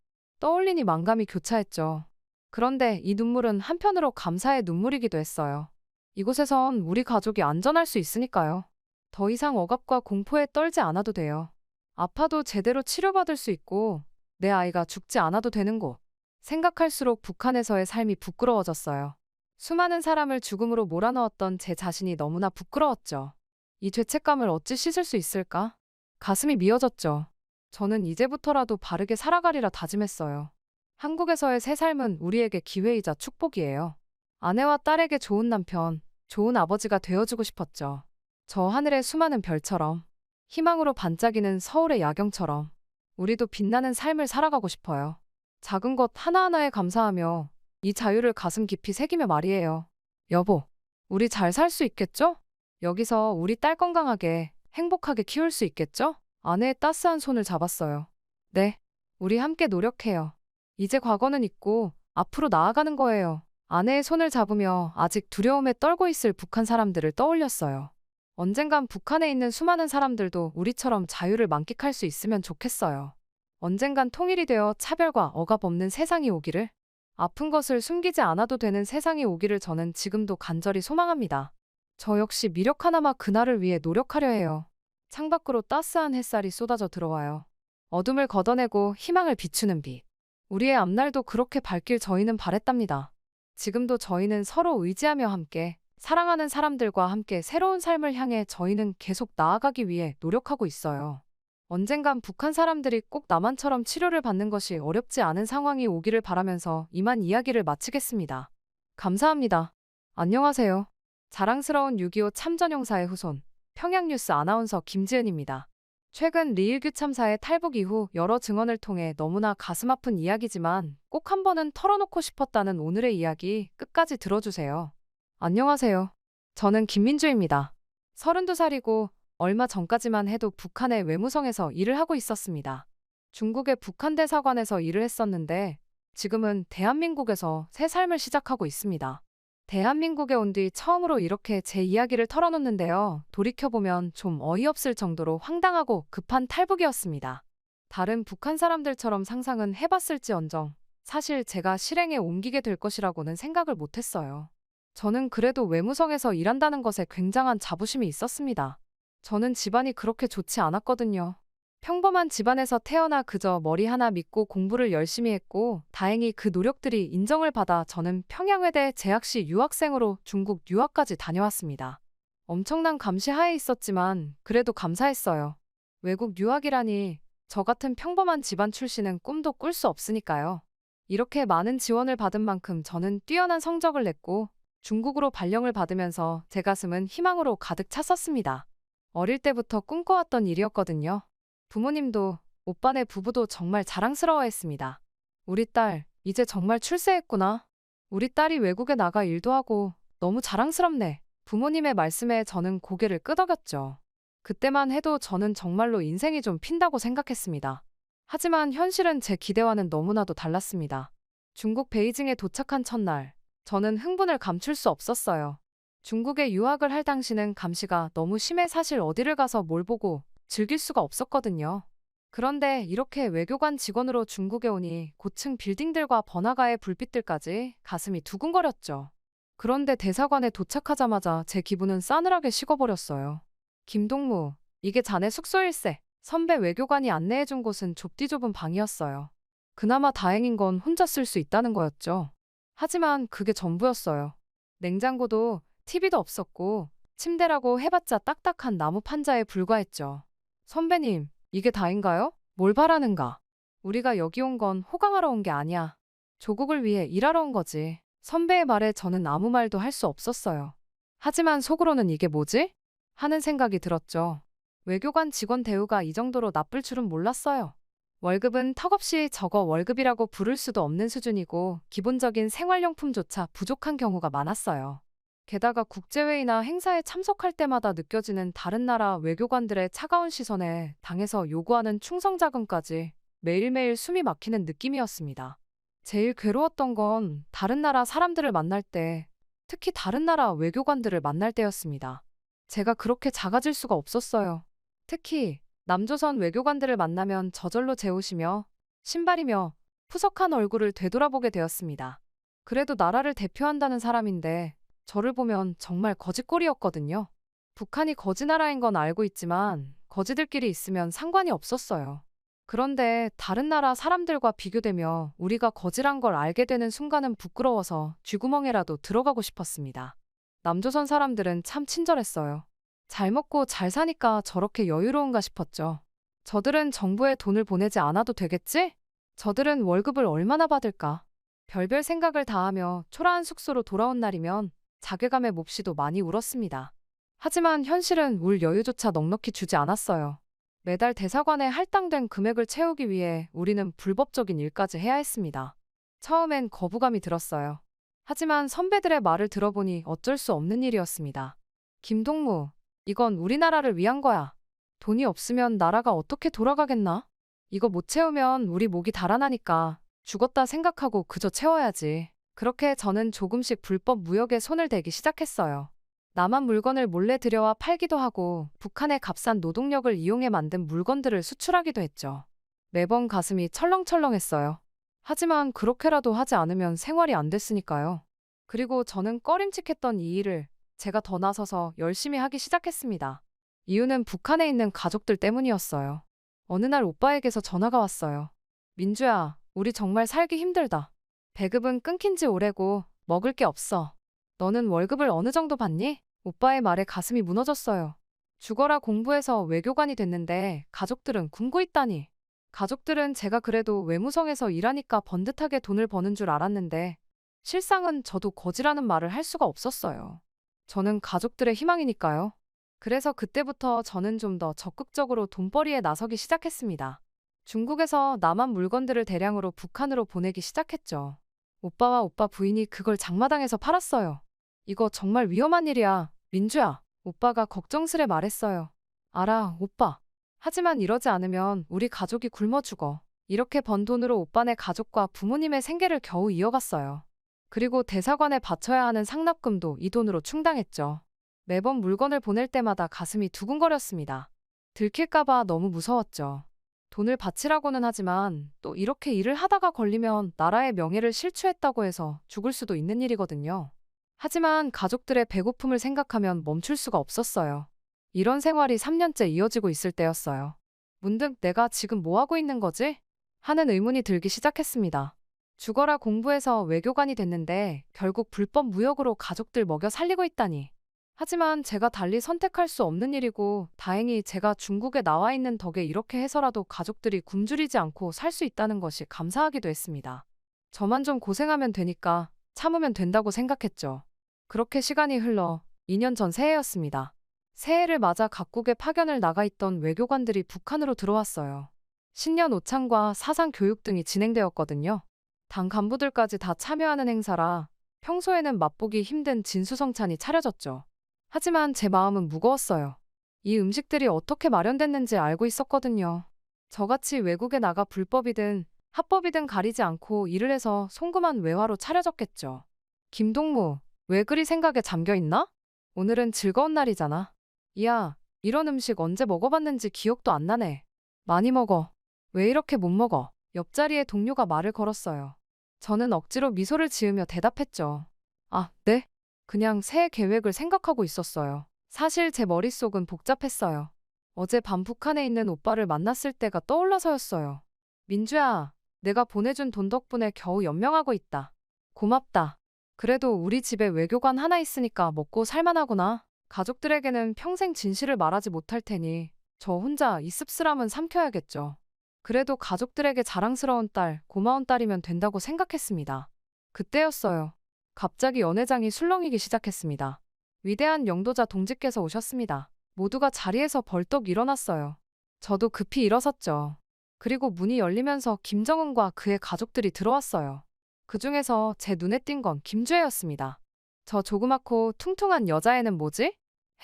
떠올리니 만감이 교차했죠. 그런데 이 눈물은 한편으로 감사의 눈물이기도 했어요. 이곳에선 우리 가족이 안전할 수 있으니까요. 더 이상 억압과 공포에 떨지 않아도 돼요. 아파도 제대로 치료받을 수 있고 내 아이가 죽지 않아도 되는 곳. 생각할수록 북한에서의 삶이 부끄러워졌어요. 수많은 사람을 죽음으로 몰아넣었던 제 자신이 너무나 부끄러웠죠. 이 죄책감을 어찌 씻을 수 있을까? 가슴이 미어졌죠. 저는 이제부터라도 바르게 살아가리라 다짐했어요. 한국에서의 새 삶은 우리에게 기회이자 축복이에요. 아내와 딸에게 좋은 남편, 좋은 아버지가 되어주고 싶었죠. 저 하늘의 수많은 별처럼, 희망으로 반짝이는 서울의 야경처럼 우리도 빛나는 삶을 살아가고 싶어요. 작은 것 하나하나에 감사하며 이 자유를 가슴 깊이 새기며 말이에요. 여보, 우리 잘 살 수 있겠죠? 여기서 우리 딸 건강하게, 행복하게 키울 수 있겠죠? 아내의 따스한 손을 잡았어요. 네, 우리 함께 노력해요. 이제 과거는 잊고 앞으로 나아가는 거예요. 아내의 손을 잡으며 아직 두려움에 떨고 있을 북한 사람들을 떠올렸어요. 언젠간 북한에 있는 수많은 사람들도 우리처럼 자유를 만끽할 수 있으면 좋겠어요. 언젠간 통일이 되어 차별과 억압 없는 세상이 오기를, 아픈 것을 숨기지 않아도 되는 세상이 오기를 저는 지금도 간절히 소망합니다. 저 역시 미력 하나마 그날을 위해 노력하려 해요. 창밖으로 따스한 햇살이 쏟아져 들어와요. 어둠을 걷어내고 희망을 비추는 빛. 우리의 앞날도 그렇게 밝길 저희는 바랬답니다. 지금도 저희는 서로 의지하며 함께, 사랑하는 사람들과 함께 새로운 삶을 향해 저희는 계속 나아가기 위해 노력하고 있어요. 언젠간 북한 사람들이 꼭 남한처럼 치료를 받는 것이 어렵지 않은 상황이 오기를 바라면서 이만 이야기를 마치겠습니다. 감사합니다. 안녕하세요. 자랑스러운 6.25 참전용사의 후손, 평양뉴스 아나운서 김지은입니다. 최근 리일규 참사의 탈북 이후 여러 증언을 통해 너무나 가슴 아픈 이야기지만 꼭 한 번은 털어놓고 싶었다는 오늘의 이야기 끝까지 들어주세요. 안녕하세요. 저는 김민주입니다. 32살이고 얼마 전까지만 해도 북한의 외무성에서 일을 하고 있었습니다. 중국의 북한 대사관에서 일을 했었는데 지금은 대한민국에서 새 삶을 시작하고 있습니다. 대한민국에 온 뒤 처음으로 이렇게 제 이야기를 털어놓는데요. 돌이켜보면 좀 어이없을 정도로 황당하고 급한 탈북이었습니다. 다른 북한 사람들처럼 상상은 해봤을지언정 사실 제가 실행에 옮기게 될 것이라고는 생각을 못했어요. 저는 그래도 외무성에서 일한다는 것에 굉장한 자부심이 있었습니다. 저는 집안이 그렇게 좋지 않았거든요. 평범한 집안에서 태어나 그저 머리 하나 믿고 공부를 열심히 했고 다행히 그 노력들이 인정을 받아 저는 평양외대 재학시 유학생으로 중국 유학까지 다녀왔습니다. 엄청난 감시 하에 있었지만 그래도 감사했어요. 외국 유학이라니 저 같은 평범한 집안 출신은 꿈도 꿀 수 없으니까요. 이렇게 많은 지원을 받은 만큼 저는 뛰어난 성적을 냈고 중국으로 발령을 받으면서 제 가슴은 희망으로 가득 찼었습니다. 어릴 때부터 꿈꿔왔던 일이었거든요. 부모님도 오빠네 부부도 정말 자랑스러워했습니다. 우리 딸 이제 정말 출세했구나. 우리 딸이 외국에 나가 일도 하고 너무 자랑스럽네. 부모님의 말씀에 저는 고개를 끄덕였죠. 그때만 해도 저는 정말로 인생이 좀 핀다고 생각했습니다. 하지만 현실은 제 기대와는 너무나도 달랐습니다. 중국 베이징에 도착한 첫날, 저는 흥분을 감출 수 없었어요. 중국에 유학을 할 당시는 감시가 너무 심해 사실 어디를 가서 뭘 보고 즐길 수가 없었거든요. 그런데 이렇게 외교관 직원으로 중국에 오니 고층 빌딩들과 번화가의 불빛들까지 가슴이 두근거렸죠. 그런데 대사관에 도착하자마자 제 기분은 싸늘하게 식어버렸어요. 김동무, 이게 자네 숙소일세. 선배 외교관이 안내해준 곳은 좁디 좁은 방이었어요. 그나마 다행인 건 혼자 쓸 수 있다는 거였죠. 하지만 그게 전부였어요. 냉장고도 TV도 없었고 침대라고 해봤자 딱딱한 나무 판자에 불과했죠. 선배님, 이게 다인가요? 뭘 바라는가? 우리가 여기 온 건 호강하러 온 게 아니야. 조국을 위해 일하러 온 거지. 선배의 말에 저는 아무 말도 할 수 없었어요. 하지만 속으로는 이게 뭐지? 하는 생각이 들었죠. 외교관 직원 대우가 이 정도로 나쁠 줄은 몰랐어요. 월급은 턱없이 저거 월급이라고 부를 수도 없는 수준이고 기본적인 생활용품조차 부족한 경우가 많았어요. 게다가 국제회의나 행사에 참석할 때마다 느껴지는 다른 나라 외교관들의 차가운 시선에 당에서 요구하는 충성 자금까지 매일매일 숨이 막히는 느낌이었습니다. 제일 괴로웠던 건 다른 나라 사람들을 만날 때, 특히 다른 나라 외교관들을 만날 때였습니다. 제가 그렇게 작아질 수가 없었어요. 특히 남조선 외교관들을 만나면 저절로 제 옷이며 신발이며 푸석한 얼굴을 되돌아보게 되었습니다. 그래도 나라를 대표한다는 사람인데 저를 보면 정말 거지꼴이었거든요. 북한이 거지 나라인 건 알고 있지만 거지들끼리 있으면 상관이 없었어요. 그런데 다른 나라 사람들과 비교되며 우리가 거지란 걸 알게 되는 순간은 부끄러워서 쥐구멍에라도 들어가고 싶었습니다. 남조선 사람들은 참 친절했어요. 잘 먹고 잘 사니까 저렇게 여유로운가 싶었죠. 저들은 정부에 돈을 보내지 않아도 되겠지? 저들은 월급을 얼마나 받을까? 별별 생각을 다하며 초라한 숙소로 돌아온 날이면 자괴감에 몹시도 많이 울었습니다. 하지만 현실은 울 여유조차 넉넉히 주지 않았어요. 매달 대사관에 할당된 금액을 채우기 위해 우리는 불법적인 일까지 해야 했습니다. 처음엔 거부감이 들었어요. 하지만 선배들의 말을 들어보니 어쩔 수 없는 일이었습니다. 김동무, 이건 우리나라를 위한 거야. 돈이 없으면 나라가 어떻게 돌아가겠나? 이거 못 채우면 우리 목이 달아나니까 죽었다 생각하고 그저 채워야지. 그렇게 저는 조금씩 불법 무역에 손을 대기 시작했어요. 남한 물건을 몰래 들여와 팔기도 하고 북한의 값싼 노동력을 이용해 만든 물건들을 수출하기도 했죠. 매번 가슴이 철렁철렁했어요. 하지만 그렇게라도 하지 않으면 생활이 안 됐으니까요. 그리고 저는 꺼림칙했던 이 일을 제가 더 나서서 열심히 하기 시작했습니다. 이유는 북한에 있는 가족들 때문이었어요. 어느 날 오빠에게서 전화가 왔어요. 민주야, 우리 정말 살기 힘들다. 배급은 끊긴 지 오래고 먹을 게 없어. 너는 월급을 어느 정도 받니? 오빠의 말에 가슴이 무너졌어요. 죽어라 공부해서 외교관이 됐는데 가족들은 굶고 있다니. 가족들은 제가 그래도 외무성에서 일하니까 번듯하게 돈을 버는 줄 알았는데 실상은 저도 거지라는 말을 할 수가 없었어요. 저는 가족들의 희망이니까요. 그래서 그때부터 저는 좀 더 적극적으로 돈벌이에 나서기 시작했습니다. 중국에서 남한 물건들을 대량으로 북한으로 보내기 시작했죠. 오빠와 오빠 부인이 그걸 장마당에서 팔았어요. 이거 정말 위험한 일이야, 민주야. 오빠가 걱정스레 말했어요. 알아, 오빠. 하지만 이러지 않으면 우리 가족이 굶어 죽어. 이렇게 번 돈으로 오빠네 가족과 부모님의 생계를 겨우 이어갔어요. 그리고 대사관에 바쳐야 하는 상납금도 이 돈으로 충당했죠. 매번 물건을 보낼 때마다 가슴이 두근거렸습니다. 들킬까봐 너무 무서웠죠. 돈을 바치라고는 하지만 또 이렇게 일을 하다가 걸리면 나라의 명예를 실추했다고 해서 죽을 수도 있는 일이거든요. 하지만 가족들의 배고픔을 생각하면 멈출 수가 없었어요. 이런 생활이 3년째 이어지고 있을 때였어요. 문득 내가 지금 뭐 하고 있는 거지? 하는 의문이 들기 시작했습니다. 죽어라 공부해서 외교관이 됐는데 결국 불법 무역으로 가족들 먹여 살리고 있다니. 하지만 제가 달리 선택할 수 없는 일이고 다행히 제가 중국에 나와 있는 덕에 이렇게 해서라도 가족들이 굶주리지 않고 살 수 있다는 것이 감사하기도 했습니다. 저만 좀 고생하면 되니까 참으면 된다고 생각했죠. 그렇게 시간이 흘러 2년 전 새해였습니다. 새해를 맞아 각국에 파견을 나가 있던 외교관들이 북한으로 들어왔어요. 신년 오찬과 사상 교육 등이 진행되었거든요. 당 간부들까지 다 참여하는 행사라 평소에는 맛보기 힘든 진수성찬이 차려졌죠. 하지만 제 마음은 무거웠어요. 이 음식들이 어떻게 마련됐는지 알고 있었거든요. 저같이 외국에 나가 불법이든 합법이든 가리지 않고 일을 해서 송금한 외화로 차려졌겠죠. 김동무, 왜 그리 생각에 잠겨있나? 오늘은 즐거운 날이잖아. 이야, 이런 음식 언제 먹어봤는지 기억도 안 나네. 많이 먹어. 왜 이렇게 못 먹어? 옆자리에 동료가 말을 걸었어요. 저는 억지로 미소를 지으며 대답했죠. 아, 네? 그냥 새해 계획을 생각하고 있었어요. 사실 제 머릿속은 복잡했어요. 어제 밤 북한에 있는 오빠를 만났을 때가 떠올라서였어요. 민주야, 내가 보내준 돈 덕분에 겨우 연명하고 있다. 고맙다. 그래도 우리 집에 외교관 하나 있으니까 먹고 살만하구나. 가족들에게는 평생 진실을 말하지 못할 테니 저 혼자 이 씁쓸함은 삼켜야겠죠. 그래도 가족들에게 자랑스러운 딸, 고마운 딸이면 된다고 생각했습니다. 그때였어요. 갑자기 연회장이 술렁이기 시작했습니다. 위대한 영도자 동지께서 오셨습니다. 모두가 자리에서 벌떡 일어났어요. 저도 급히 일어섰죠. 그리고 문이 열리면서 김정은과 그의 가족들이 들어왔어요. 그 중에서 제 눈에 띈 건 김주혜였습니다. 저 조그맣고 퉁퉁한 여자애는 뭐지?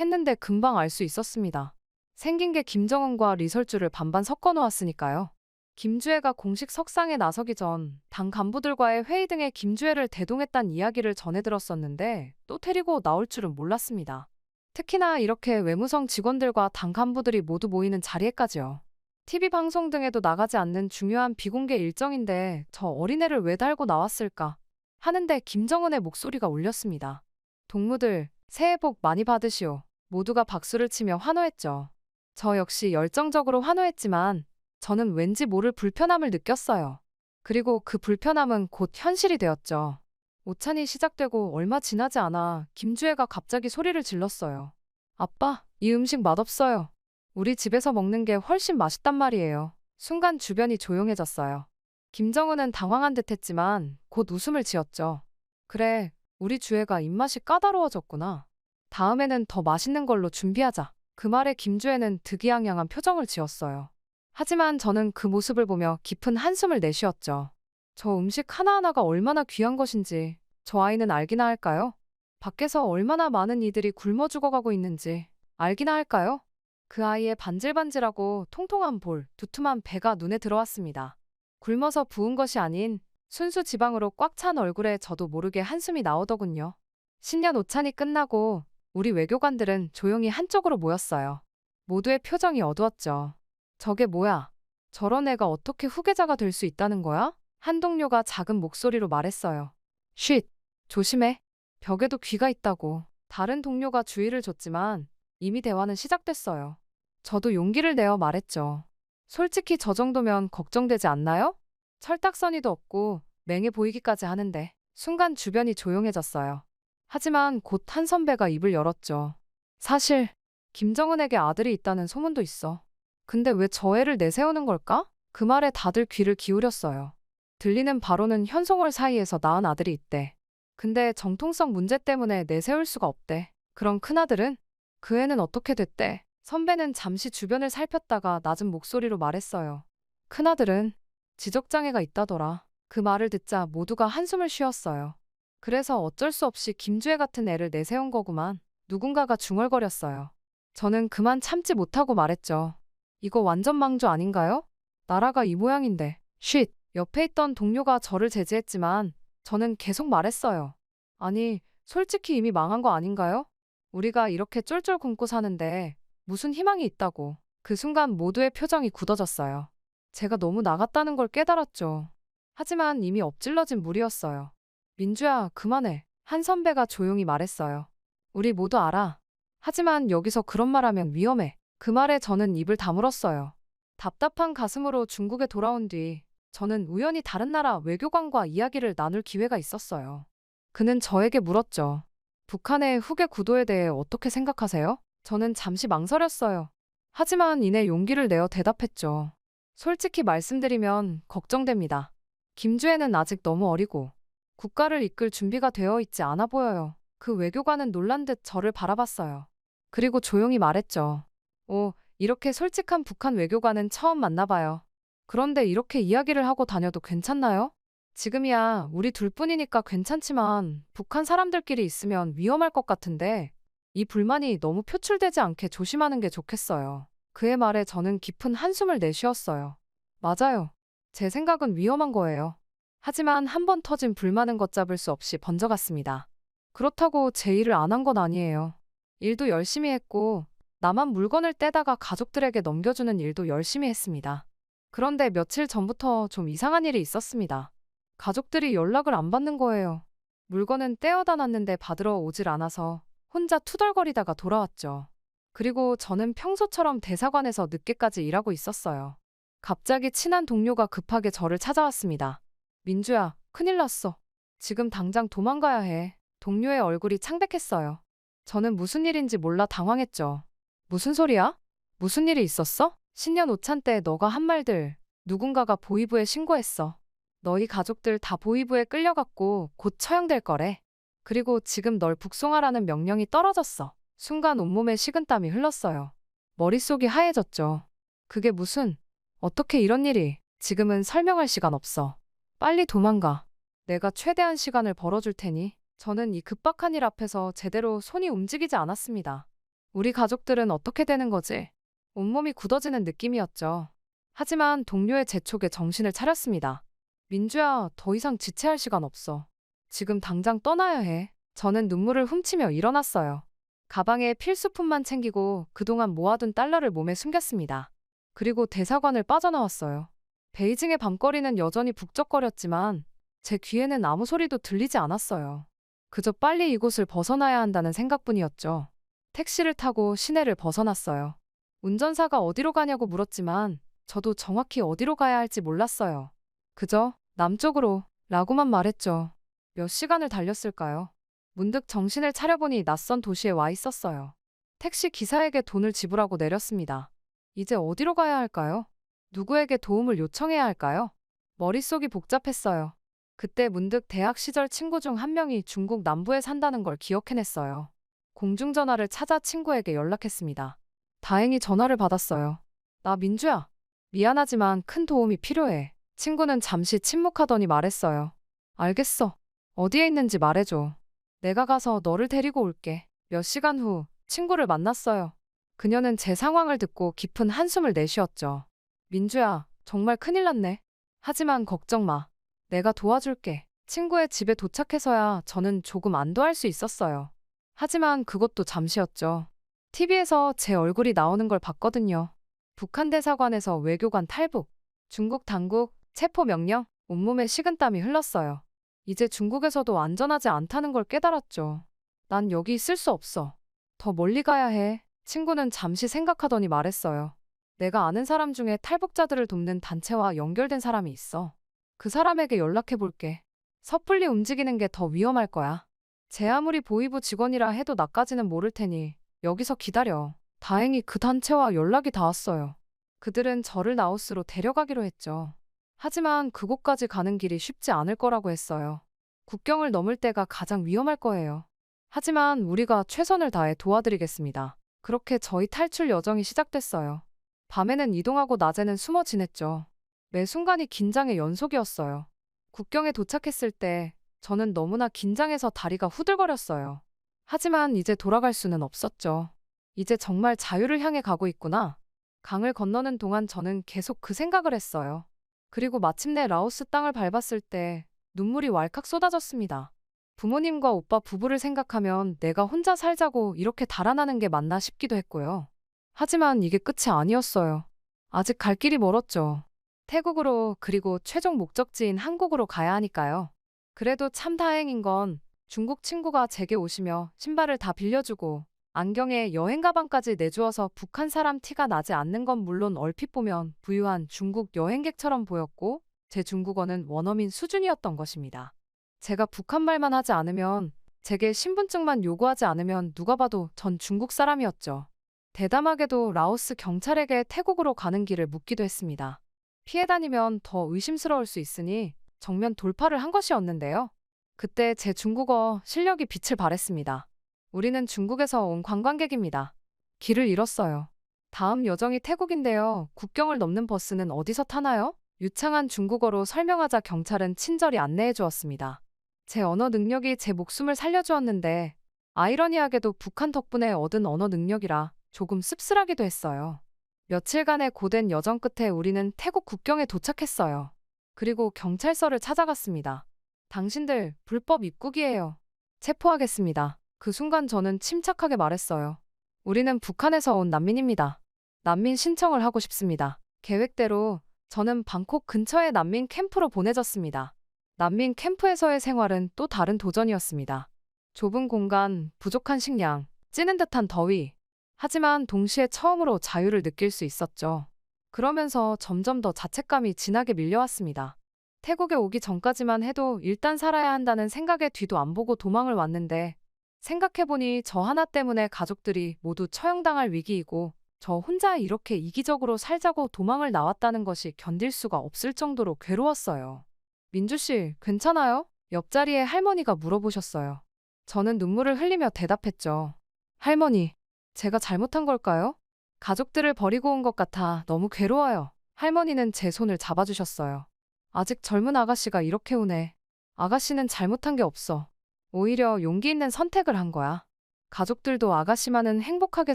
했는데 금방 알 수 있었습니다. 생긴 게 김정은과 리설주를 반반 섞어 놓았으니까요. 김주혜가 공식 석상에 나서기 전 당 간부들과의 회의 등에 김주혜를 대동했단 이야기를 전해 들었었는데 또 데리고 나올 줄은 몰랐습니다. 특히나 이렇게 외무성 직원들과 당 간부들이 모두 모이는 자리에까지요. TV 방송 등에도 나가지 않는 중요한 비공개 일정인데 저 어린애를 왜 달고 나왔을까 하는데 김정은의 목소리가 울렸습니다. 동무들, 새해 복 많이 받으시오. 모두가 박수를 치며 환호했죠. 저 역시 열정적으로 환호했지만 저는 왠지 모를 불편함을 느꼈어요. 그리고 그 불편함은 곧 현실이 되었죠. 오찬이 시작되고 얼마 지나지 않아 김주혜가 갑자기 소리를 질렀어요. 아빠, 이 음식 맛없어요. 우리 집에서 먹는 게 훨씬 맛있단 말이에요. 순간 주변이 조용해졌어요. 김정은은 당황한 듯 했지만 곧 웃음을 지었죠. 그래, 우리 주혜가 입맛이 까다로워졌구나. 다음에는 더 맛있는 걸로 준비하자. 그 말에 김주혜는 득이양양한 표정을 지었어요. 하지만 저는 그 모습을 보며 깊은 한숨을 내쉬었죠. 저 음식 하나하나가 얼마나 귀한 것인지 저 아이는 알기나 할까요? 밖에서 얼마나 많은 이들이 굶어 죽어가고 있는지 알기나 할까요? 그 아이의 반질반질하고 통통한 볼, 두툼한 배가 눈에 들어왔습니다. 굶어서 부은 것이 아닌 순수 지방으로 꽉 찬 얼굴에 저도 모르게 한숨이 나오더군요. 신년 오찬이 끝나고 우리 외교관들은 조용히 한쪽으로 모였어요. 모두의 표정이 어두웠죠. 저게 뭐야? 저런 애가 어떻게 후계자가 될 수 있다는 거야? 한 동료가 작은 목소리로 말했어요. 쉿! 조심해. 벽에도 귀가 있다고. 다른 동료가 주의를 줬지만 이미 대화는 시작됐어요. 저도 용기를 내어 말했죠. 솔직히 저 정도면 걱정되지 않나요? 철딱서니도 없고 맹해 보이기까지 하는데. 순간 주변이 조용해졌어요. 하지만 곧 한 선배가 입을 열었죠. 사실 김정은에게 아들이 있다는 소문도 있어. 근데 왜 저 애를 내세우는 걸까? 그 말에 다들 귀를 기울였어요. 들리는 바로는 현송월 사이에서 낳은 아들이 있대. 근데 정통성 문제 때문에 내세울 수가 없대. 그럼 큰아들은? 그 애는 어떻게 됐대? 선배는 잠시 주변을 살폈다가 낮은 목소리로 말했어요. 큰아들은 지적장애가 있다더라. 그 말을 듣자 모두가 한숨을 쉬었어요. 그래서 어쩔 수 없이 김주혜 같은 애를 내세운 거구만. 누군가가 중얼거렸어요. 저는 그만 참지 못하고 말했죠. 이거 완전 망조 아닌가요? 나라가 이 모양인데. 쉿! 옆에 있던 동료가 저를 제지했지만 저는 계속 말했어요. 아니, 솔직히 이미 망한 거 아닌가요? 우리가 이렇게 쫄쫄 굶고 사는데 무슨 희망이 있다고. 그 순간 모두의 표정이 굳어졌어요. 제가 너무 나갔다는 걸 깨달았죠. 하지만 이미 엎질러진 물이었어요. 민주야, 그만해. 한 선배가 조용히 말했어요. 우리 모두 알아. 하지만 여기서 그런 말하면 위험해. 그 말에 저는 입을 다물었어요. 답답한 가슴으로 중국에 돌아온 뒤 저는 우연히 다른 나라 외교관과 이야기를 나눌 기회가 있었어요. 그는 저에게 물었죠. 북한의 후계 구도에 대해 어떻게 생각하세요? 저는 잠시 망설였어요. 하지만 이내 용기를 내어 대답했죠. 솔직히 말씀드리면 걱정됩니다. 김주혜는 아직 너무 어리고 국가를 이끌 준비가 되어 있지 않아 보여요. 그 외교관은 놀란 듯 저를 바라봤어요. 그리고 조용히 말했죠. 오, 이렇게 솔직한 북한 외교관은 처음 만나봐요. 그런데 이렇게 이야기를 하고 다녀도 괜찮나요? 지금이야 우리 둘뿐이니까 괜찮지만 북한 사람들끼리 있으면 위험할 것 같은데 이 불만이 너무 표출되지 않게 조심하는 게 좋겠어요. 그의 말에 저는 깊은 한숨을 내쉬었어요. 맞아요. 제 생각은 위험한 거예요. 하지만 한 번 터진 불만은 걷잡을 수 없이 번져갔습니다. 그렇다고 제 일을 안 한 건 아니에요. 일도 열심히 했고 남한 물건을 떼다가 가족들에게 넘겨주는 일도 열심히 했습니다. 그런데 며칠 전부터 좀 이상한 일이 있었습니다. 가족들이 연락을 안 받는 거예요. 물건은 떼어다 놨는데 받으러 오질 않아서 혼자 투덜거리다가 돌아왔죠. 그리고 저는 평소처럼 대사관에서 늦게까지 일하고 있었어요. 갑자기 친한 동료가 급하게 저를 찾아왔습니다. 민주야, 큰일 났어. 지금 당장 도망가야 해. 동료의 얼굴이 창백했어요. 저는 무슨 일인지 몰라 당황했죠. 무슨 소리야? 무슨 일이 있었어? 신년 오찬 때 너가 한 말들 누군가가 보위부에 신고했어. 너희 가족들 다 보위부에 끌려갔고 곧 처형될 거래. 그리고 지금 널 북송하라는 명령이 떨어졌어. 순간 온몸에 식은땀이 흘렀어요. 머릿속이 하얘졌죠. 그게 무슨, 어떻게 이런 일이, 지금은 설명할 시간 없어. 빨리 도망가. 내가 최대한 시간을 벌어줄 테니. 저는 이 급박한 일 앞에서 제대로 손이 움직이지 않았습니다. 우리 가족들은 어떻게 되는 거지? 온몸이 굳어지는 느낌이었죠. 하지만 동료의 재촉에 정신을 차렸습니다. 민주야, 더 이상 지체할 시간 없어. 지금 당장 떠나야 해. 저는 눈물을 훔치며 일어났어요. 가방에 필수품만 챙기고 그동안 모아둔 달러를 몸에 숨겼습니다. 그리고 대사관을 빠져나왔어요. 베이징의 밤거리는 여전히 북적거렸지만 제 귀에는 아무 소리도 들리지 않았어요. 그저 빨리 이곳을 벗어나야 한다는 생각뿐이었죠. 택시를 타고 시내를 벗어났어요. 운전사가 어디로 가냐고 물었지만 저도 정확히 어디로 가야 할지 몰랐어요. 그저 남쪽으로 라고만 말했죠. 몇 시간을 달렸을까요? 문득 정신을 차려보니 낯선 도시에 와 있었어요. 택시 기사에게 돈을 지불하고 내렸습니다. 이제 어디로 가야 할까요? 누구에게 도움을 요청해야 할까요? 머릿속이 복잡했어요. 그때 문득 대학 시절 친구 중 한 명이 중국 남부에 산다는 걸 기억해냈어요. 공중전화를 찾아 친구에게 연락했습니다. 다행히 전화를 받았어요. 나 민주야. 미안하지만 큰 도움이 필요해. 친구는 잠시 침묵하더니 말했어요. 알겠어. 어디에 있는지 말해줘. 내가 가서 너를 데리고 올게. 몇 시간 후 친구를 만났어요. 그녀는 제 상황을 듣고 깊은 한숨을 내쉬었죠. 민주야, 정말 큰일 났네. 하지만 걱정 마. 내가 도와줄게. 친구의 집에 도착해서야 저는 조금 안도할 수 있었어요. 하지만 그것도 잠시였죠. TV에서 제 얼굴이 나오는 걸 봤거든요. 북한 대사관에서 외교관 탈북, 중국 당국, 체포 명령, 온몸에 식은땀이 흘렀어요. 이제 중국에서도 안전하지 않다는 걸 깨달았죠. 난 여기 있을 수 없어. 더 멀리 가야 해. 친구는 잠시 생각하더니 말했어요. 내가 아는 사람 중에 탈북자들을 돕는 단체와 연결된 사람이 있어. 그 사람에게 연락해 볼게. 섣불리 움직이는 게 더 위험할 거야. 제 아무리 보이부 직원이라 해도 나까지는 모를 테니 여기서 기다려. 다행히 그 단체와 연락이 닿았어요. 그들은 저를 라오스로 데려가기로 했죠. 하지만 그곳까지 가는 길이 쉽지 않을 거라고 했어요. 국경을 넘을 때가 가장 위험할 거예요. 하지만 우리가 최선을 다해 도와드리겠습니다. 그렇게 저희 탈출 여정이 시작됐어요. 밤에는 이동하고 낮에는 숨어 지냈죠. 매 순간이 긴장의 연속이었어요. 국경에 도착했을 때 저는 너무나 긴장해서 다리가 후들거렸어요. 하지만 이제 돌아갈 수는 없었죠. 이제 정말 자유를 향해 가고 있구나. 강을 건너는 동안 저는 계속 그 생각을 했어요. 그리고 마침내 라오스 땅을 밟았을 때 눈물이 왈칵 쏟아졌습니다. 부모님과 오빠 부부를 생각하면 내가 혼자 살자고 이렇게 달아나는 게 맞나 싶기도 했고요. 하지만 이게 끝이 아니었어요. 아직 갈 길이 멀었죠. 태국으로 그리고 최종 목적지인 한국으로 가야 하니까요. 그래도 참 다행인 건 중국 친구가 제게 오시며 신발을 다 빌려주고 안경에 여행 가방까지 내주어서 북한 사람 티가 나지 않는 건 물론 얼핏 보면 부유한 중국 여행객처럼 보였고 제 중국어는 원어민 수준이었던 것입니다. 제가 북한 말만 하지 않으면 제게 신분증만 요구하지 않으면 누가 봐도 전 중국 사람이었죠. 대담하게도 라오스 경찰에게 태국으로 가는 길을 묻기도 했습니다. 피해 다니면 더 의심스러울 수 있으니 정면 돌파를 한 것이었는데요. 그때 제 중국어 실력이 빛을 발했습니다. 우리는 중국에서 온 관광객입니다. 길을 잃었어요. 다음 여정이 태국인데요. 국경을 넘는 버스는 어디서 타나요? 유창한 중국어로 설명하자 경찰은 친절히 안내해 주었습니다. 제 언어 능력이 제 목숨을 살려주었는데 아이러니하게도 북한 덕분에 얻은 언어 능력이라 조금 씁쓸하기도 했어요. 며칠간의 고된 여정 끝에 우리는 태국 국경에 도착했어요. 그리고 경찰서를 찾아갔습니다. 당신들 불법 입국이에요. 체포하겠습니다. 그 순간 저는 침착하게 말했어요. 우리는 북한에서 온 난민입니다. 난민 신청을 하고 싶습니다. 계획대로 저는 방콕 근처의 난민 캠프로 보내졌습니다. 난민 캠프에서의 생활은 또 다른 도전이었습니다. 좁은 공간, 부족한 식량, 찌는 듯한 더위. 하지만 동시에 처음으로 자유를 느낄 수 있었죠. 그러면서 점점 더 자책감이 진하게 밀려왔습니다. 태국에 오기 전까지만 해도 일단 살아야 한다는 생각에 뒤도 안 보고 도망을 왔는데 생각해보니 저 하나 때문에 가족들이 모두 처형당할 위기이고 저 혼자 이렇게 이기적으로 살자고 도망을 나왔다는 것이 견딜 수가 없을 정도로 괴로웠어요. 민주씨, 괜찮아요? 옆자리에 할머니가 물어보셨어요. 저는 눈물을 흘리며 대답했죠. 할머니, 제가 잘못한 걸까요? 가족들을 버리고 온 것 같아 너무 괴로워요. 할머니는 제 손을 잡아주셨어요. 아직 젊은 아가씨가 이렇게 우네. 아가씨는 잘못한 게 없어. 오히려 용기 있는 선택을 한 거야. 가족들도 아가씨만은 행복하게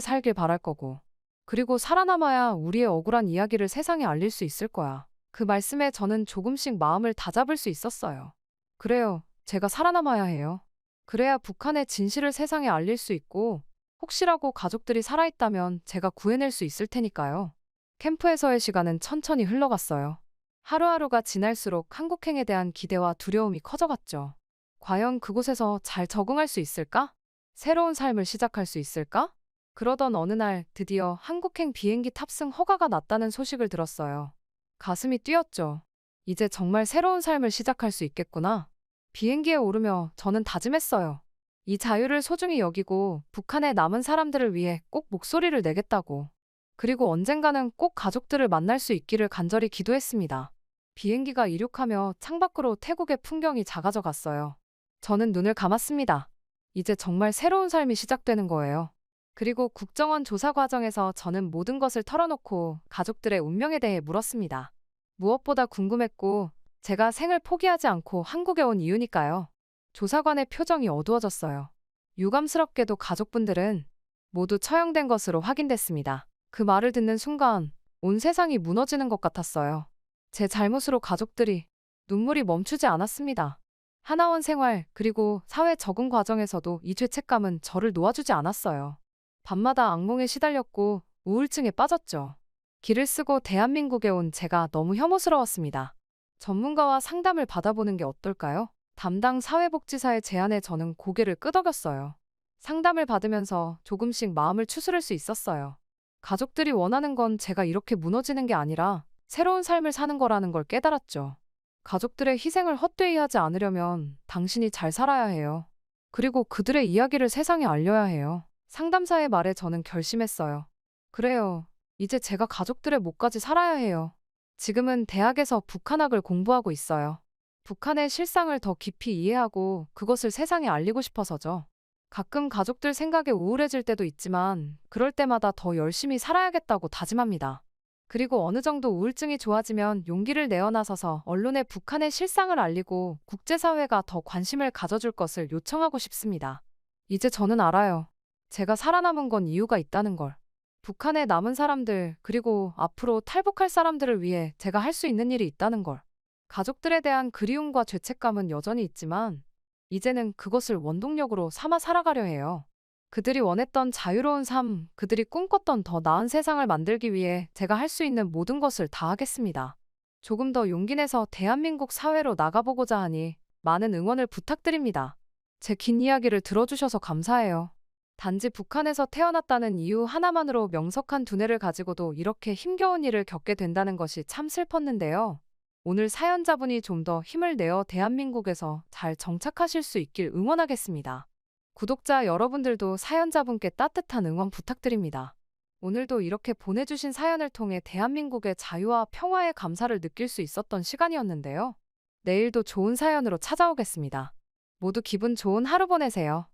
살길 바랄 거고. 그리고 살아남아야 우리의 억울한 이야기를 세상에 알릴 수 있을 거야. 그 말씀에 저는 조금씩 마음을 다잡을 수 있었어요. 그래요. 제가 살아남아야 해요. 그래야 북한의 진실을 세상에 알릴 수 있고, 혹시라고 가족들이 살아있다면 제가 구해낼 수 있을 테니까요. 캠프에서의 시간은 천천히 흘러갔어요. 하루하루가 지날수록 한국행에 대한 기대와 두려움이 커져갔죠. 과연 그곳에서 잘 적응할 수 있을까? 새로운 삶을 시작할 수 있을까? 그러던 어느 날 드디어 한국행 비행기 탑승 허가가 났다는 소식을 들었어요. 가슴이 뛰었죠. 이제 정말 새로운 삶을 시작할 수 있겠구나. 비행기에 오르며 저는 다짐했어요. 이 자유를 소중히 여기고 북한에 남은 사람들을 위해 꼭 목소리를 내겠다고. 그리고 언젠가는 꼭 가족들을 만날 수 있기를 간절히 기도했습니다. 비행기가 이륙하며 창밖으로 태국의 풍경이 작아져 갔어요. 저는 눈을 감았습니다. 이제 정말 새로운 삶이 시작되는 거예요. 그리고 국정원 조사 과정에서 저는 모든 것을 털어놓고 가족들의 운명에 대해 물었습니다. 무엇보다 궁금했고 제가 생을 포기하지 않고 한국에 온 이유니까요. 조사관의 표정이 어두워졌어요. 유감스럽게도 가족분들은 모두 처형된 것으로 확인됐습니다. 그 말을 듣는 순간 온 세상이 무너지는 것 같았어요. 제 잘못으로 가족들이 눈물이 멈추지 않았습니다. 하나원 생활 그리고 사회 적응 과정에서도 이 죄책감은 저를 놓아주지 않았어요. 밤마다 악몽에 시달렸고 우울증에 빠졌죠. 길을 쓰고 대한민국에 온 제가 너무 혐오스러웠습니다. 전문가와 상담을 받아보는 게 어떨까요? 담당 사회복지사의 제안에 저는 고개를 끄덕였어요. 상담을 받으면서 조금씩 마음을 추스를 수 있었어요. 가족들이 원하는 건 제가 이렇게 무너지는 게 아니라 새로운 삶을 사는 거라는 걸 깨달았죠. 가족들의 희생을 헛되이 하지 않으려면 당신이 잘 살아야 해요. 그리고 그들의 이야기를 세상에 알려야 해요. 상담사의 말에 저는 결심했어요. 그래요. 이제 제가 가족들의 몫까지 살아야 해요. 지금은 대학에서 북한학을 공부하고 있어요. 북한의 실상을 더 깊이 이해하고 그것을 세상에 알리고 싶어서죠. 가끔 가족들 생각에 우울해질 때도 있지만 그럴 때마다 더 열심히 살아야겠다고 다짐합니다. 그리고 어느 정도 우울증이 좋아지면 용기를 내어 나서서 언론에 북한의 실상을 알리고 국제사회가 더 관심을 가져줄 것을 요청하고 싶습니다. 이제 저는 알아요. 제가 살아남은 건 이유가 있다는 걸. 북한에 남은 사람들 그리고 앞으로 탈북할 사람들을 위해 제가 할 수 있는 일이 있다는 걸. 가족들에 대한 그리움과 죄책감은 여전히 있지만 이제는 그것을 원동력으로 삼아 살아가려 해요. 그들이 원했던 자유로운 삶, 그들이 꿈꿨던 더 나은 세상을 만들기 위해 제가 할 수 있는 모든 것을 다 하겠습니다. 조금 더 용기 내서 대한민국 사회로 나가보고자 하니 많은 응원을 부탁드립니다. 제 긴 이야기를 들어주셔서 감사해요. 단지 북한에서 태어났다는 이유 하나만으로 명석한 두뇌를 가지고도 이렇게 힘겨운 일을 겪게 된다는 것이 참 슬펐는데요. 오늘 사연자분이 좀 더 힘을 내어 대한민국에서 잘 정착하실 수 있길 응원하겠습니다. 구독자 여러분들도 사연자분께 따뜻한 응원 부탁드립니다. 오늘도 이렇게 보내주신 사연을 통해 대한민국의 자유와 평화의 감사를 느낄 수 있었던 시간이었는데요. 내일도 좋은 사연으로 찾아오겠습니다. 모두 기분 좋은 하루 보내세요.